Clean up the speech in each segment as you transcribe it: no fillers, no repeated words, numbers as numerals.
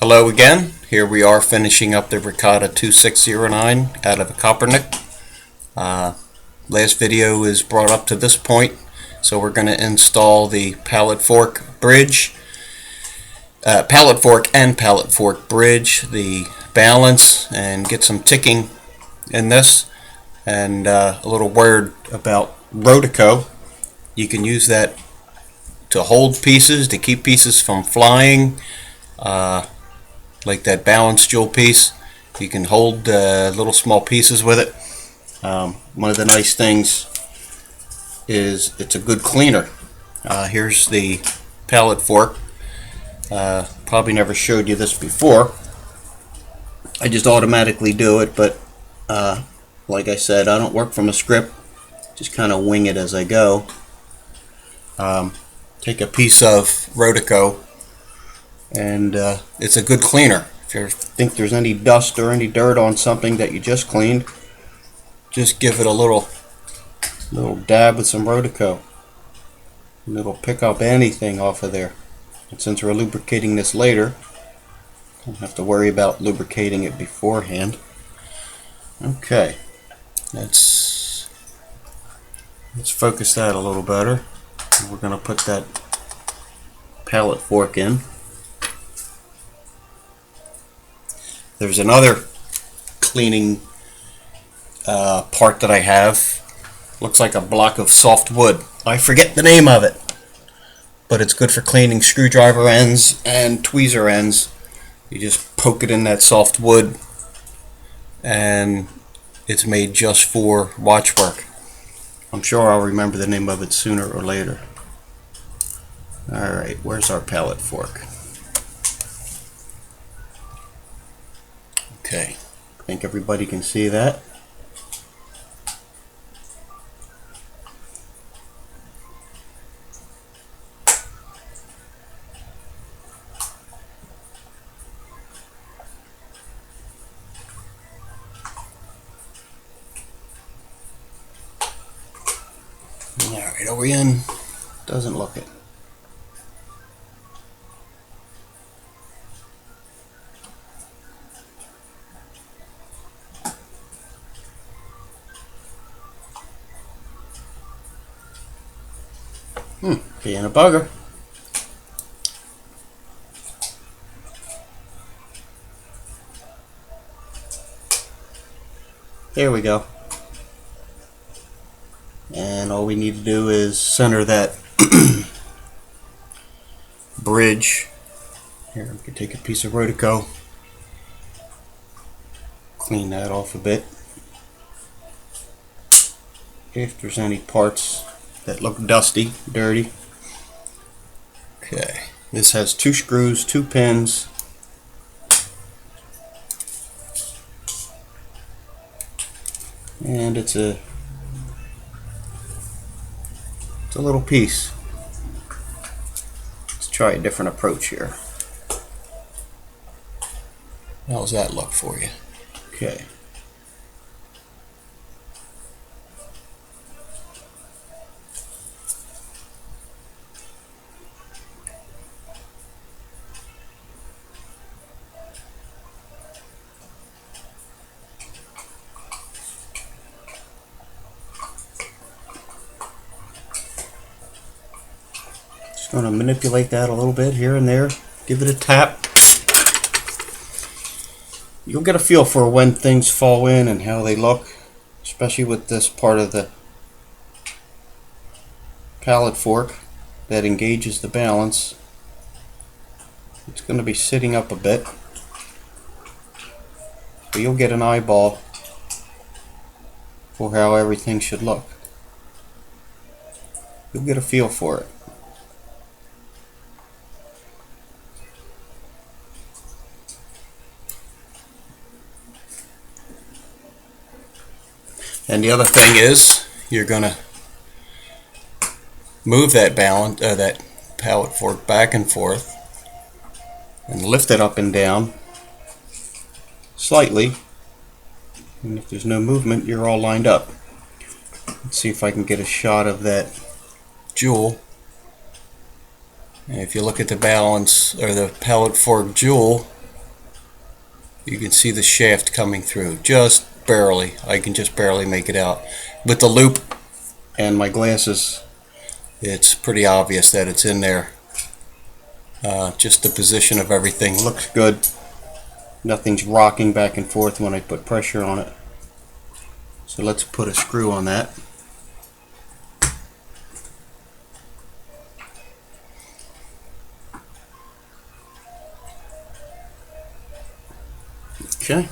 Hello again. Here we are finishing up the Raketa 2609 out of a Coppernick. Last video is brought up to this point, so we're going to install the pallet fork bridge, pallet fork and pallet fork bridge, the balance, and get some ticking in this. And a little word about Rotico. You can use that to hold pieces, to keep pieces from flying. Like that balance jewel piece, you can hold little small pieces with it. One of the nice things is it's a good cleaner. Here's the pallet fork. Probably never showed you this before. I just automatically do it, but like I said, I don't work from a script, just kind of wing it as I go. Take a piece of Rotico, and it's a good cleaner. If you think there's any dust or any dirt on something that you just cleaned, just give it a little dab with some Rotico, and it'll pick up anything off of there. And since we're lubricating this later, don't have to worry about lubricating it beforehand. Okay, let's focus that a little better. We're going to put that pallet fork in. There's another cleaning part that I have. Looks like a block of soft wood. I forget the name of it, but it's good for cleaning screwdriver ends and tweezer ends. You just poke it in that soft wood, and it's made just for watch work. I'm sure I'll remember the name of it sooner or later. Alright, where's our pallet fork? Okay, I think everybody can see that. Alright, are we in? Doesn't look it. Being a bugger. There we go. And all we need to do is center that bridge. Here, we can take a piece of Rotico, clean that off a bit. If there's any parts that look dusty, dirty. Okay, this has 2 screws, 2 pins. And it's a little piece. Let's try a different approach here. How's that look for you? Okay. Going to manipulate that a little bit here and there, give it a tap. You'll get a feel for when things fall in and how they look, especially with this part of the pallet fork that engages the balance. It's going to be sitting up a bit, but you'll get an eyeball for how everything should look. You'll get a feel for it. And the other thing is, you're going to move that that pallet fork back and forth, and lift it up and down slightly. And if there's no movement, you're all lined up. Let's see if I can get a shot of that jewel. And if you look at the balance or the pallet fork jewel, You can see the shaft coming through, just barely. I can just barely make it out. With the loop and my glasses, it's pretty obvious that it's in there. Just the position of everything looks good. Nothing's rocking back and forth when I put pressure on it. So let's put a screw on that. Okay.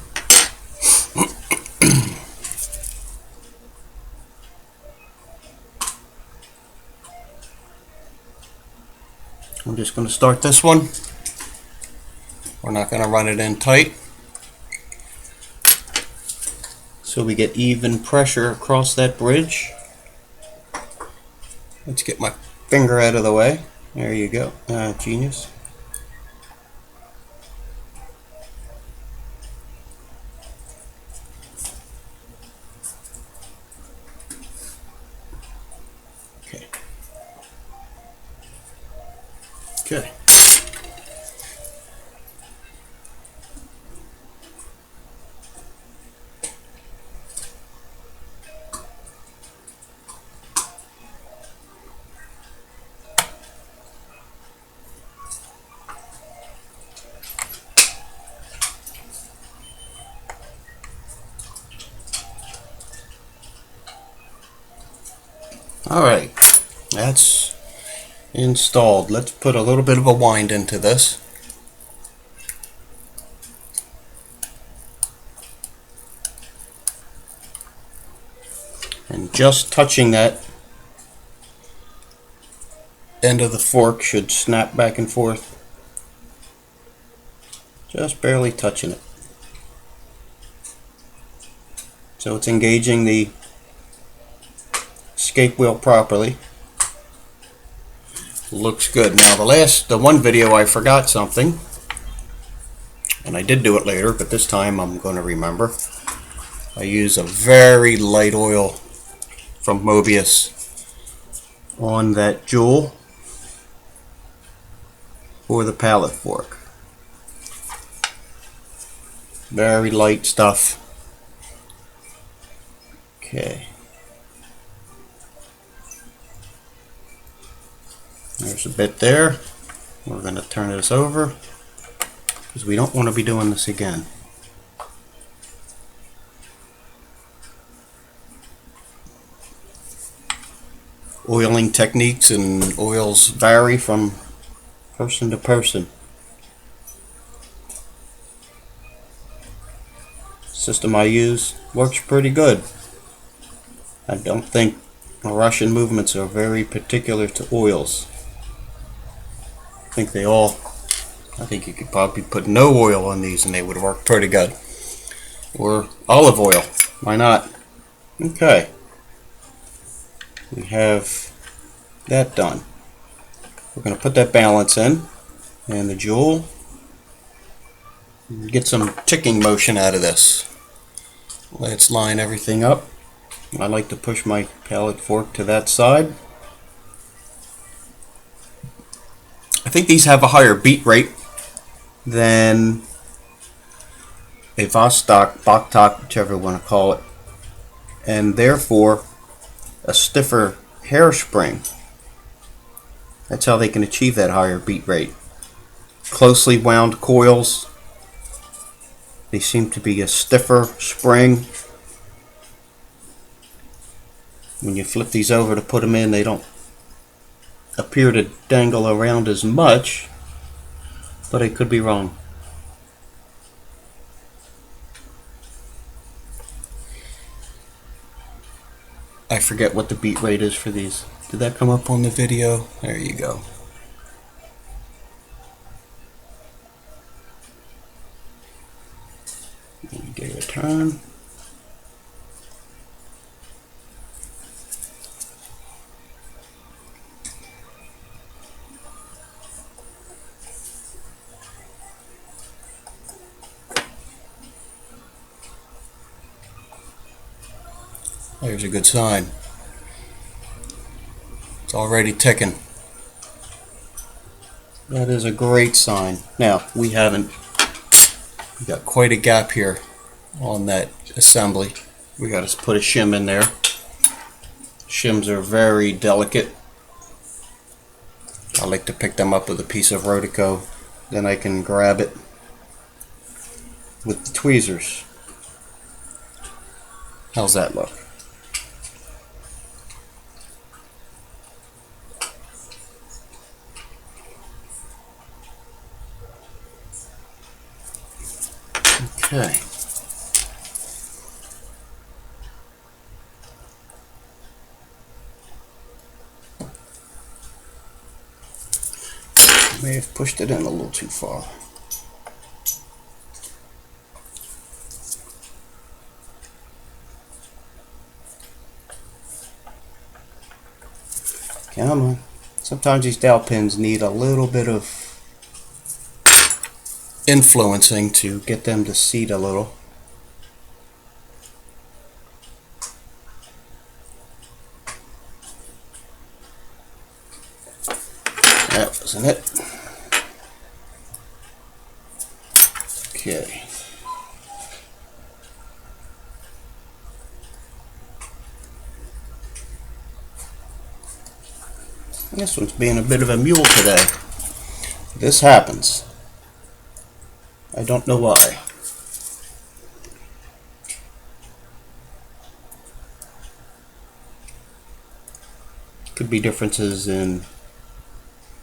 I'm just going to start this one. We're not going to run it in tight, so we get even pressure across that bridge. Let's get my finger out of the way. There you go. Genius. Okay. Okay. Alright, that's installed. Let's put a little bit of a wind into this. And just touching that end of the fork should snap back and forth. Just barely touching it. So it's engaging the escape wheel properly. Looks good. Now the one video I forgot something, and I did do it later, but this time I'm going to remember. I use a very light oil from Mobius on that jewel for the pallet fork. Very light stuff. Okay. There's a bit there. We're going to turn this over because we don't want to be doing this again. Oiling techniques and oils vary from person to person. System I use works pretty good. I don't think Russian movements are very particular to oils. I think you could probably put no oil on these and they would work pretty good. Or olive oil, why not? Okay. We have that done. We're going to put that balance in and the jewel. Get some ticking motion out of this. Let's line everything up. I like to push my pallet fork to that side. I think these have a higher beat rate than a Vostok, Baktok, whichever you want to call it, and therefore a stiffer hairspring. That's how they can achieve that higher beat rate. Closely wound coils, they seem to be a stiffer spring. When you flip these over to put them in, they don't appear to dangle around as much, but I could be wrong. I forget what the beat rate is for these. Did that come up on the video? There you go. Give it a turn. There's a good sign. It's already ticking. That is a great sign. Now, we haven't We got quite a gap here on that assembly. We got to put a shim in there. Shims are very delicate. I like to pick them up with a piece of Rotico, then I can grab it with the tweezers. How's that look? Okay. May have pushed it in a little too far. Come on. Sometimes these dowel pins need a little bit of influencing to get them to seat a little. That wasn't it. Okay. This one's being a bit of a mule today. This happens. I don't know why. Could be differences in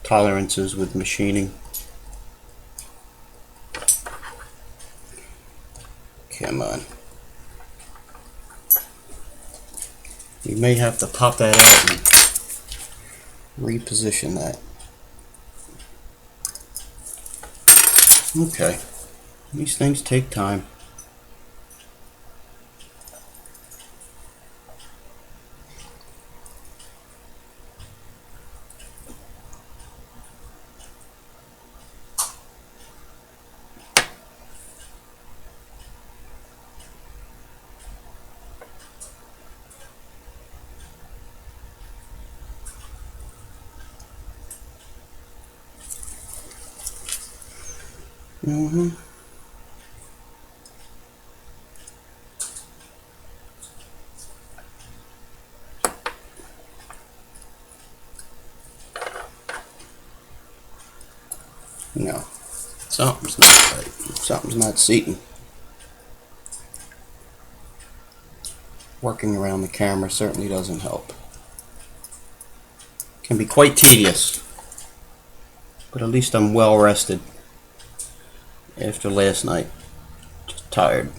tolerances with machining. Come on. You may have to pop that out and reposition that. Okay. These things take time. No, something's not right. Something's not seating. Working around the camera certainly doesn't help. Can be quite tedious, but at least I'm well rested after last night. Just tired.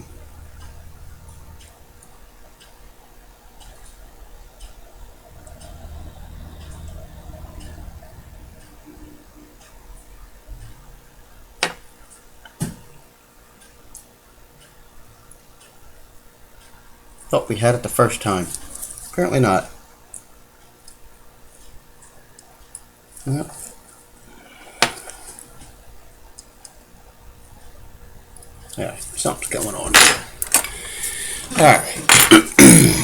Thought we had it the first time. Apparently not. Yep. Yeah, something's going on here. Alright.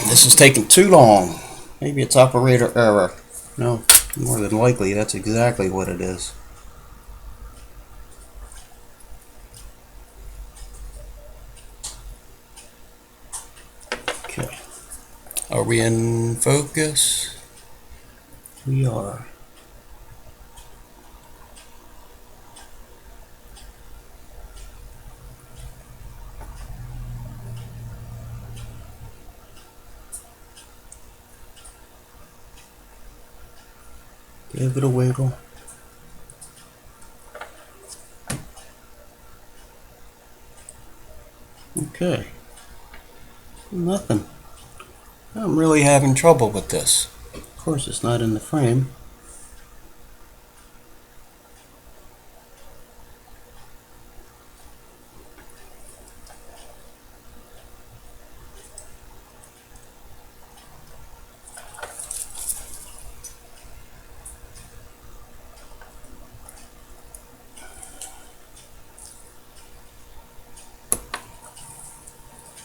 This is taking too long. Maybe it's operator error. No, more than likely that's exactly what it is. Okay. Are we in focus? We are. Give it a wiggle. Okay. Nothing. I'm really having trouble with this. Of course, it's not in the frame.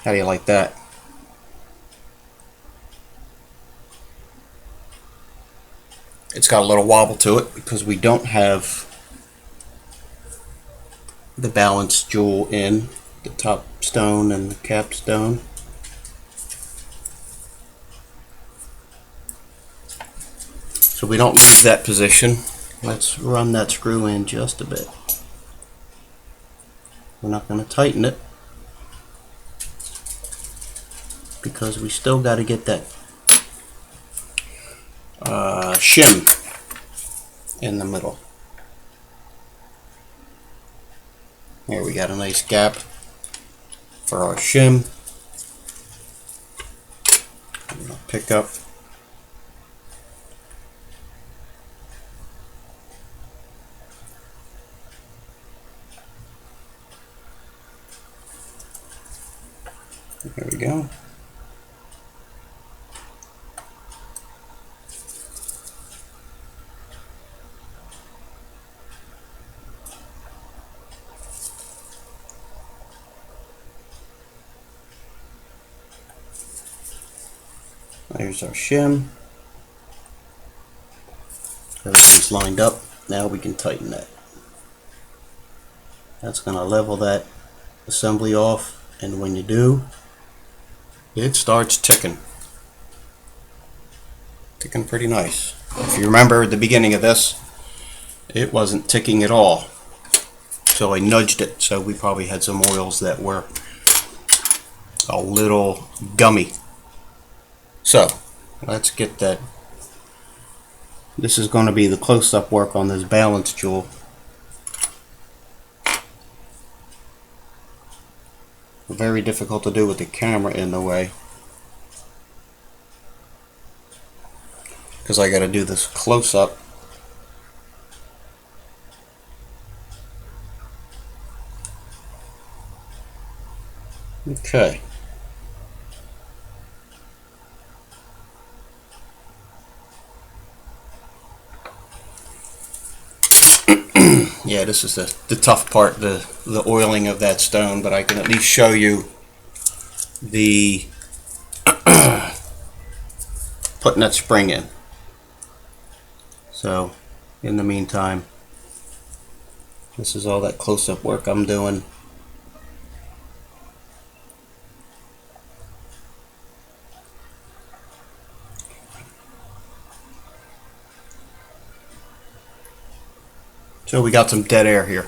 How do you like that? It's got a little wobble to it because we don't have the balance jewel in, the top stone and the capstone. So we don't lose that position. Let's run that screw in just a bit. We're not going to tighten it because we still got to get that shim in the middle. Here we got a nice gap for our shim. I'm going to pick up there we go. There's our shim. Everything's lined up. Now we can tighten that. That's going to level that assembly off, and when you do, it starts ticking. Ticking pretty nice. If you remember at the beginning of this, it wasn't ticking at all. So I nudged it, so we probably had some oils that were a little gummy. So let's get that. This is going to be the close-up work on this balance jewel. Very difficult to do with the camera in the way, because I got to do this close-up. Okay. Yeah, this is the tough part, the oiling of that stone, but I can at least show you the putting that spring in. So in the meantime, this is all that close-up work I'm doing. So we got some dead air here,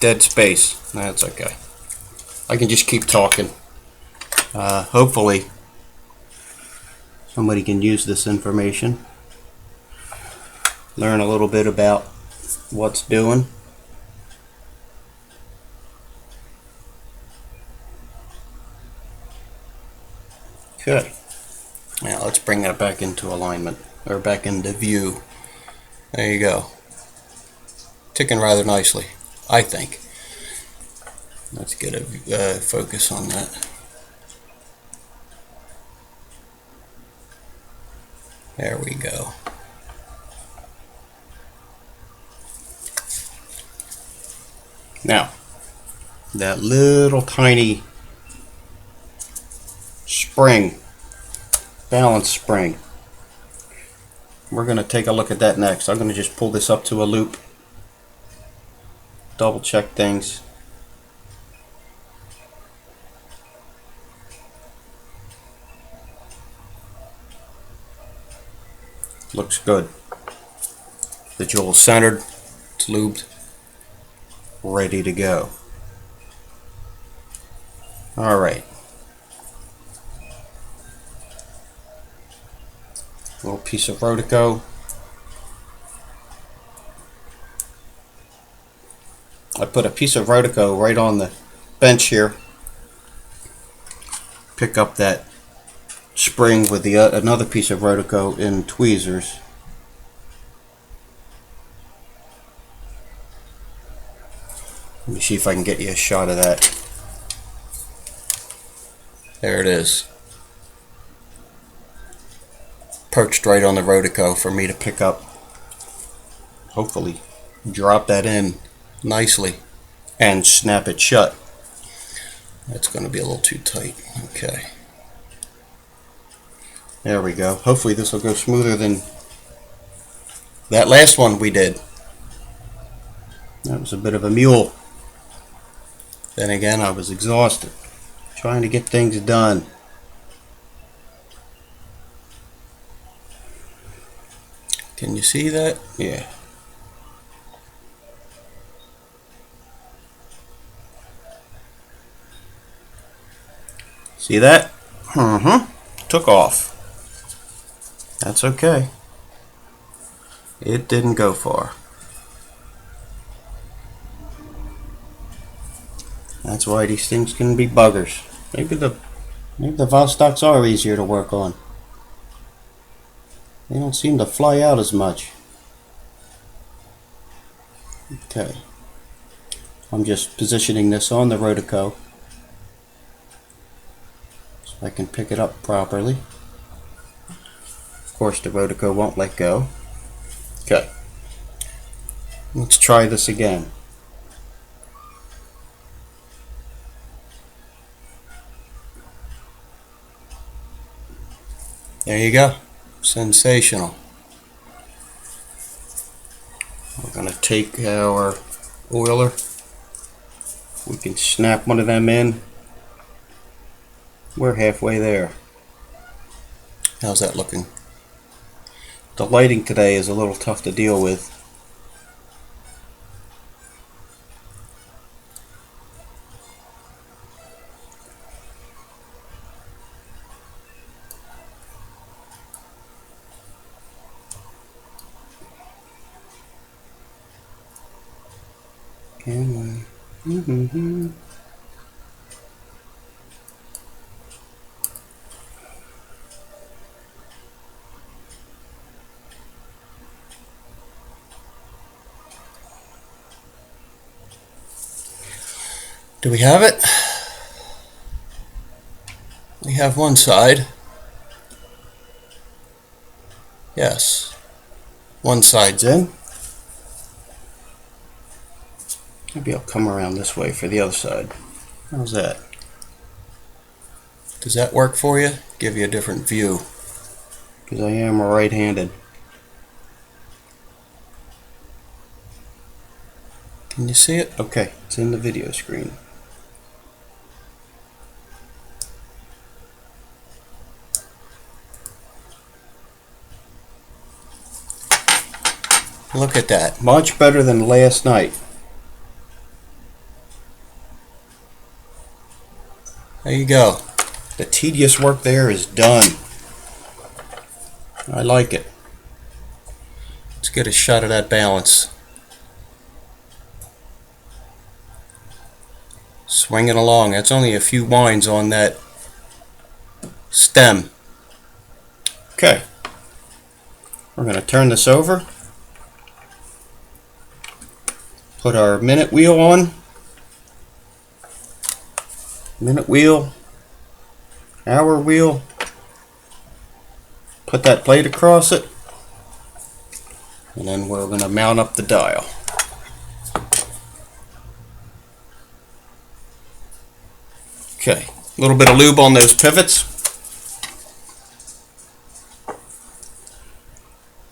dead space. That's okay. I can just keep talking. Hopefully somebody can use this information, learn a little bit about what's doing. Okay, now let's bring that back into alignment, or back into view. There you go. Ticking rather nicely, I think. Let's get a focus on that. There we go. Now, that little tiny spring, balance spring, we're going to take a look at that next. I'm going to just pull this up to a loop, double check things. Looks good. The jewel is centered, it's lubed, ready to go. Alright. Little piece of Rotico. I put a piece of Rotico right on the bench here. Pick up that spring with the another piece of Rotico in tweezers. Let me see if I can get you a shot of that. There it is. Perched right on the Rotico for me to pick up. Hopefully drop that in nicely and snap it shut. That's going to be a little too tight. Okay. There we go. Hopefully this will go smoother than that last one we did. That was a bit of a mule. Then again, I was exhausted trying to get things done. Can you see that? Yeah. See that? Took off. That's okay. It didn't go far. That's why these things can be buggers. Maybe the Vostocks are easier to work on. They don't seem to fly out as much. Okay. I'm just positioning this on the rotico so I can pick it up properly. Of course, the rotico won't let go. Okay. Let's try this again. There you go. Sensational. We're going to take our oiler. We can snap one of them in. We're halfway there. How's that looking? The lighting today is a little tough to deal with. Do we have it? We have one side. Yes. One side's in. Maybe I'll come around this way for the other side. How's that? Does that work for you? Give you a different view. Because I am right-handed. Can you see it? Okay, it's in the video screen. Look at that. Much better than last night. There you go. The tedious work there is done. I like it. Let's get a shot of that balance. Swing it along. That's only a few winds on that stem. Okay. We're going to turn this over. Put our minute wheel on. Minute wheel. Hour wheel. Put that plate across it. And then we're going to mount up the dial. Okay. A little bit of lube on those pivots.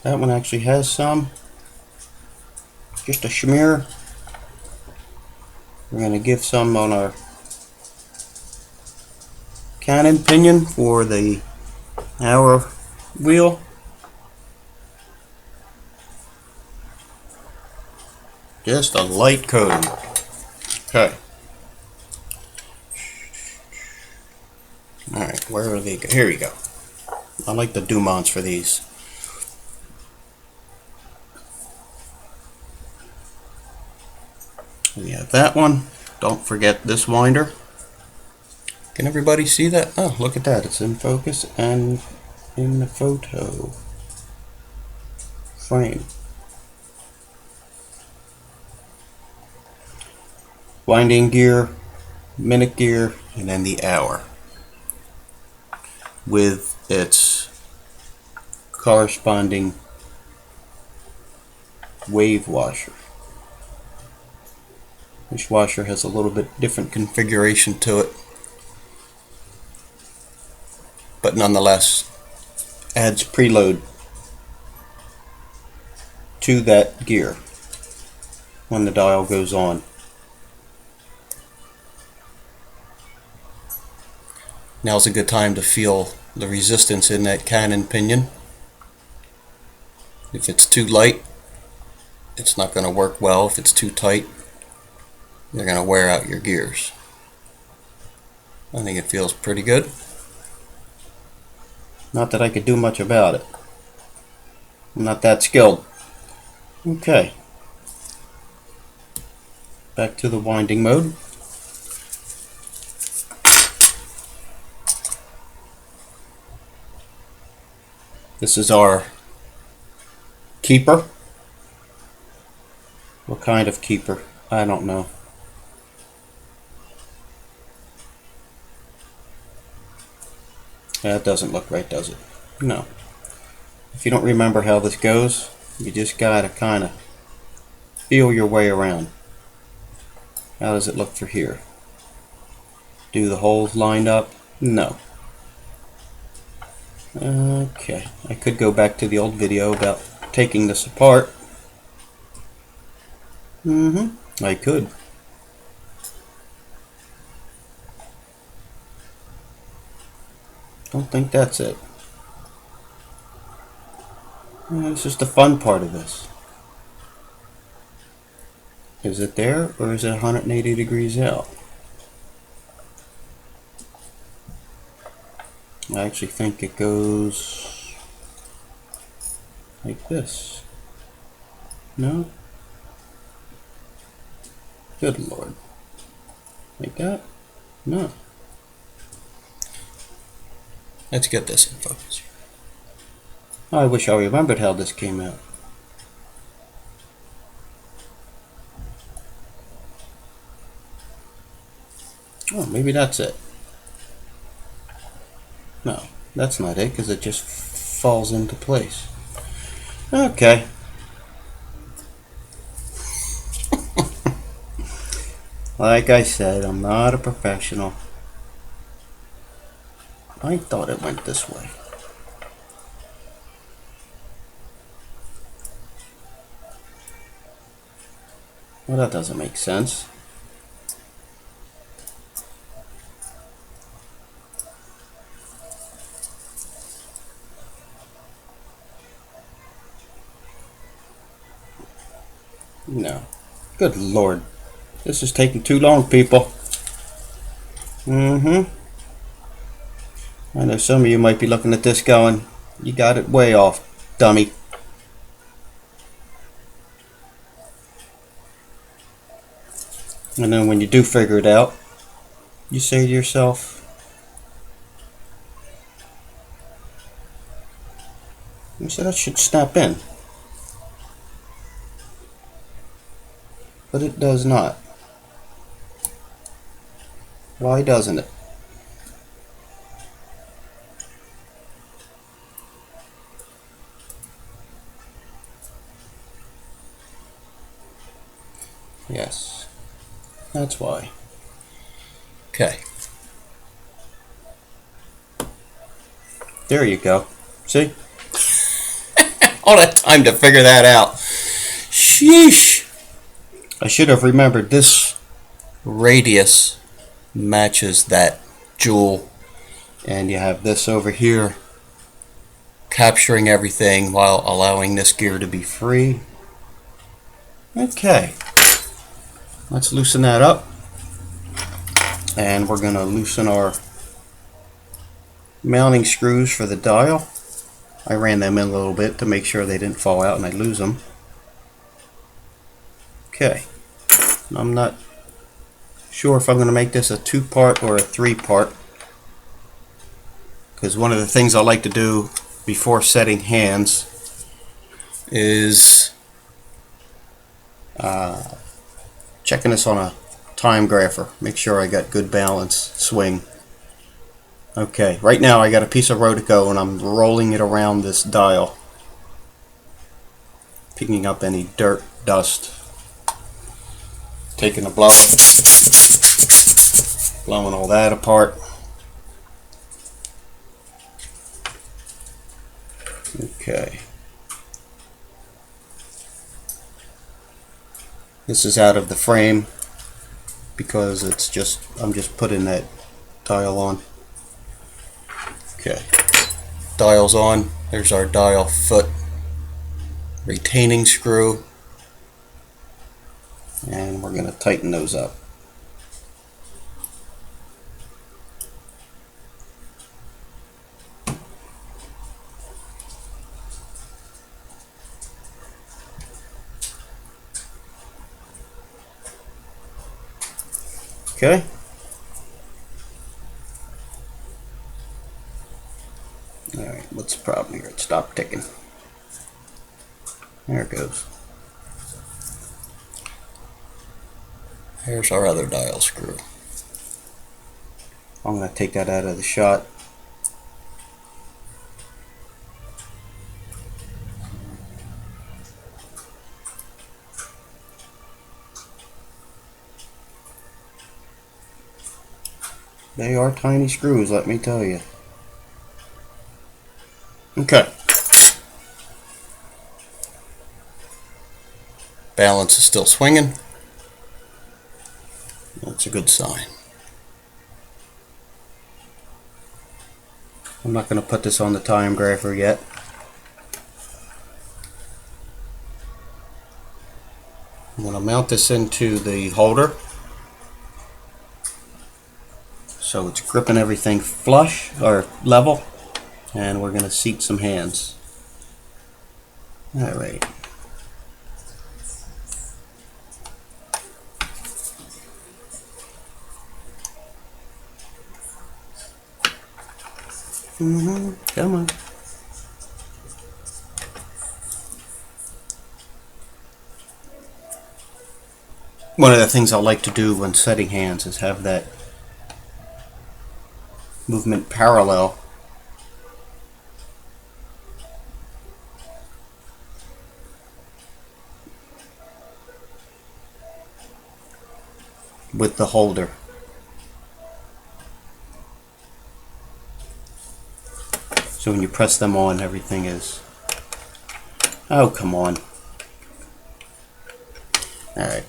That one actually has some. Just a smear. We're going to give some on our cannon pinion for the hour wheel. Just a light coating. Okay. Alright, where are they? Here we go. I like the Dumonts for these. We have that one. Don't forget this winder. Can everybody see that? Oh, look at that. It's in focus and in the photo frame. Winding gear, minute gear, and then the hour with its corresponding wave washer. This washer has a little bit different configuration to it, but nonetheless adds preload to that gear when the dial goes on. Now's a good time to feel the resistance in that cannon pinion. If it's too light, it's not going to work well. If it's too tight, you're going to wear out your gears. I think it feels pretty good. Not that I could do much about it. I'm not that skilled. Okay. Back to the winding mode. This is our keeper. What kind of keeper? I don't know. That doesn't look right, does it? No. If you don't remember how this goes, you just gotta kind of feel your way around. How does it look for here? Do the holes lined up? No. Okay, I could go back to the old video about taking this apart. I could. Don't think that's it. This is the fun part of this. Is it there, or is it 180 degrees out? I actually think it goes like this. No? Good Lord. Like that? No. Let's get this in focus. I wish I remembered how this came out. Oh, maybe that's it. No, that's not it, because it just falls into place. Okay. Like I said, I'm not a professional. I thought it went this way. Well, that doesn't make sense. No. Good Lord. This is taking too long, people. I know some of you might be looking at this going, you got it way off, dummy. And then when you do figure it out, you say to yourself, you said that should snap in. But it does not. Why doesn't it? Yes, that's why. Okay. There you go. See? All that time to figure that out. Sheesh. I should have remembered this radius matches that jewel, and you have this over here capturing everything while allowing this gear to be free. Okay, let's loosen that up, and we're going to loosen our mounting screws for the dial. I ran them in a little bit to make sure they didn't fall out and I'd lose them. Okay, I'm not sure if I'm going to make this a 2-part or a 3-part, because one of the things I like to do before setting hands is checking this on a time grapher, make sure I got good balance swing. Okay, right now I got a piece of Rotico and I'm rolling it around this dial, picking up any dirt, dust, taking a blower, blowing all that apart. Okay. This is out of the frame because it's just, I'm just putting that dial on. Okay, dial's on. There's our dial foot retaining screw, and we're going to tighten those up. Okay. Alright, what's the problem here? It stopped ticking. There it goes. Here's our other dial screw. I'm going to take that out of the shot. They are tiny screws, let me tell you. Okay. Balance is still swinging. That's a good sign. I'm not going to put this on the time grapher yet. I'm going to mount this into the holder so it's gripping everything flush or level, and we're going to seat some hands. Alright. Come on. One of the things I like to do when setting hands is have that movement parallel with the holder. So when you press them on, everything is... Oh, come on. Alright.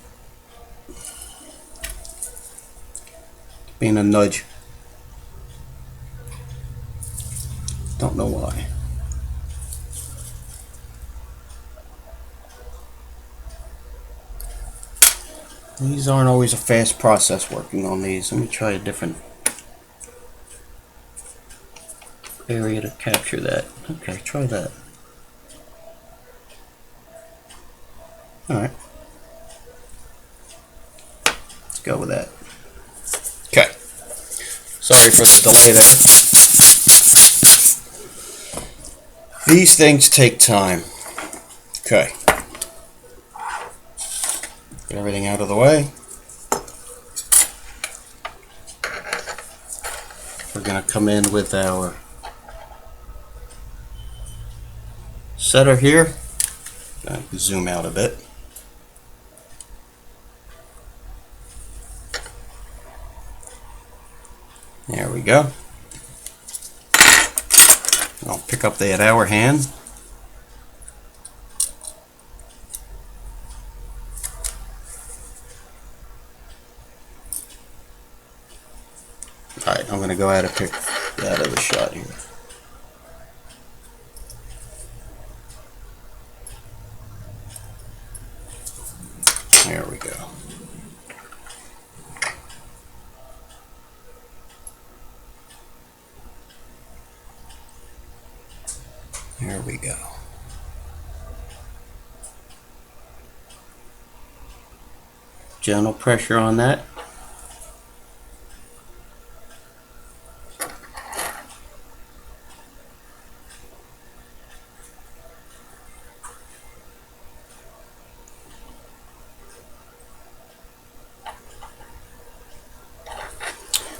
Being a nudge. Don't know why. These aren't always a fast process working on these. Let me try a different area to capture that. Okay, try that. Alright. Let's go with that. Okay. Sorry for the delay there. These things take time. Okay. Get everything out of the way. We're going to come in with our setter here. Zoom out a bit. There we go. I'll pick up that hour hand. Alright, I'm going to go ahead and pick that other shot here. There we go. There we go. Gentle pressure on that.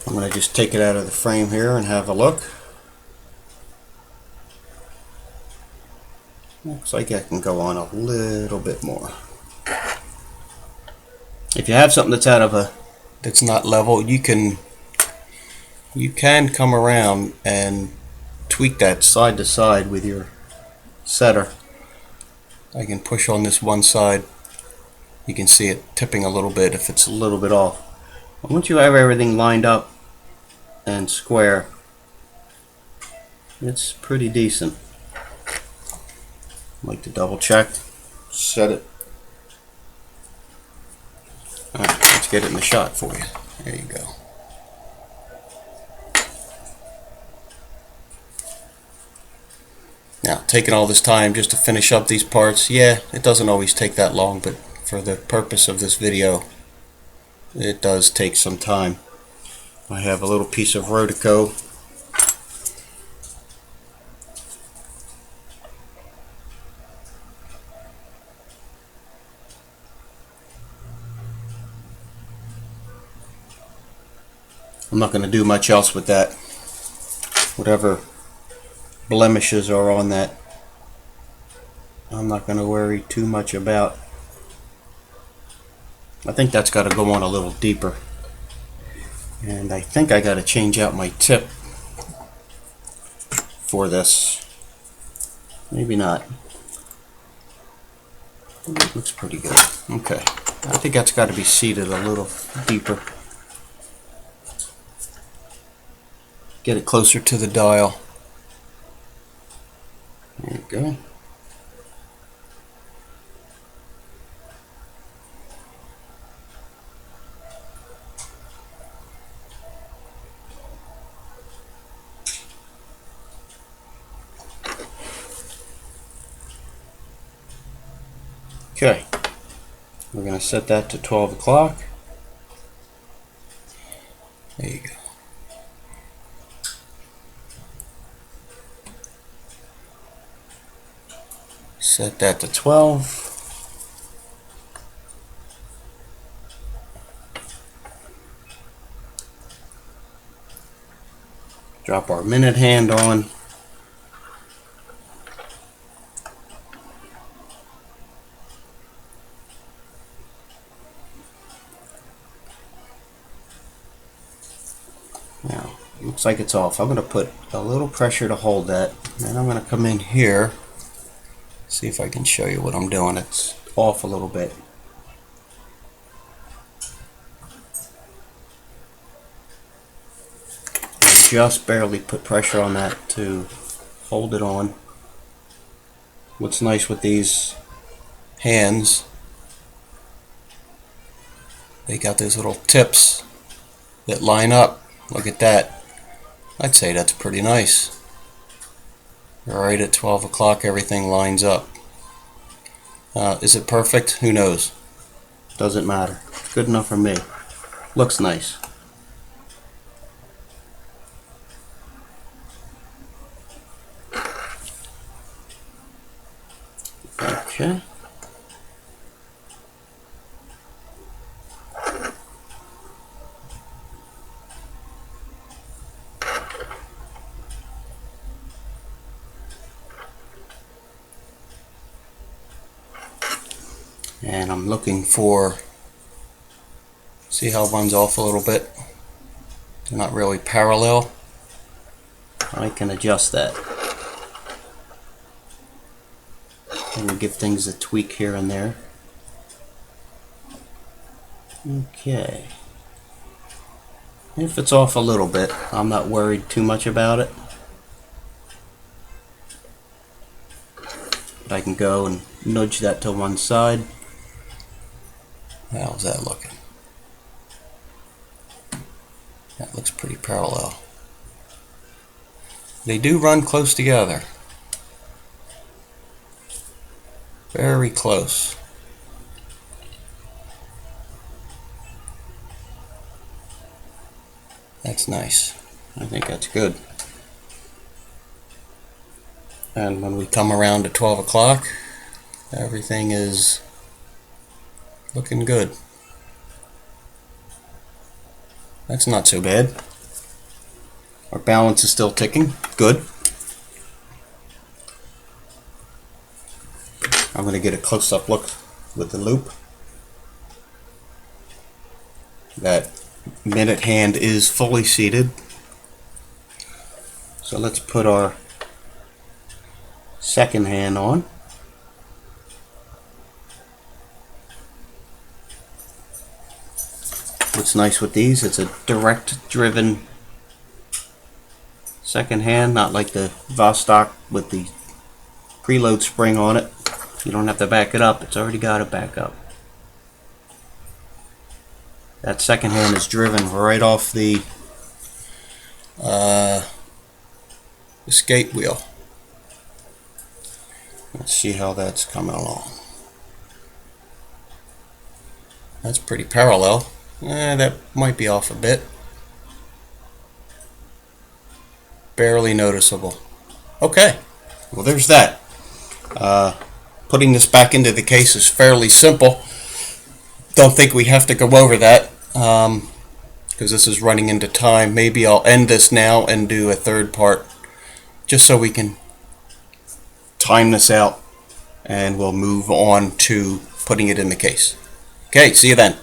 I'm going to just take it out of the frame here and have a look. Looks like I can go on a little bit more. If you have something that's not level, you can come around and tweak that side to side with your setter. I can push on this one side. You can see it tipping a little bit if it's a little bit off. Once you have everything lined up and square, It's pretty decent. Like to double check, set it. Alright, let's get it in the shot for you. There you go. Now, taking all this time just to finish up these parts, yeah, it doesn't always take that long, but for the purpose of this video, it does take some time. I have a little piece of Rotico. I'm not going to do much else with that. Whatever blemishes are on that, I'm not going to worry too much about. I think that's got to go on a little deeper. And I think I got to change out my tip for this. Maybe not. It looks pretty good. Okay. I think that's got to be seated a little deeper. Get it closer to the dial. There you go. Okay. We're going to set that to 12 o'clock. There you go. Set that to 12. Drop our minute hand on. Now, looks like it's off. I'm going to put a little pressure to hold that. Then I'm going to come in here. See if I can show you what I'm doing. It's off a little bit. I just barely put pressure on that to hold it on. What's nice with these hands, they got those little tips that line up. Look at that. I'd say that's pretty nice. Right at 12 o'clock, everything lines up. Is it perfect? Who knows? Doesn't matter. Good enough for me. Looks nice. Okay. And I'm looking for, see how it runs off a little bit? They're not really parallel. I can adjust that. And give things a tweak here and there. Okay. If it's off a little bit, I'm not worried too much about it. But I can go and nudge that to one side. How's that looking? That looks pretty parallel. They do run close together. Very close. That's nice. I think that's good. And when we come around to 12 o'clock, everything is looking good. That's not so bad. Our balance is still ticking. Good. I'm going to get a close-up look with the loop. That minute hand is fully seated. So let's put our second hand on. What's nice with these, it's a direct driven Second hand, not like the Vostok with the preload spring on it. You don't have to back it up, it's already got a backup. That second hand is driven right off the skate wheel. Let's see how that's coming along. That's pretty parallel. That might be off a bit. Barely noticeable. Okay, well there's that. Putting this back into the case is fairly simple. Don't think we have to go over that because this is running into time. Maybe I'll end this now and do a third part just so we can time this out, and we'll move on to putting it in the case. Okay, see you then.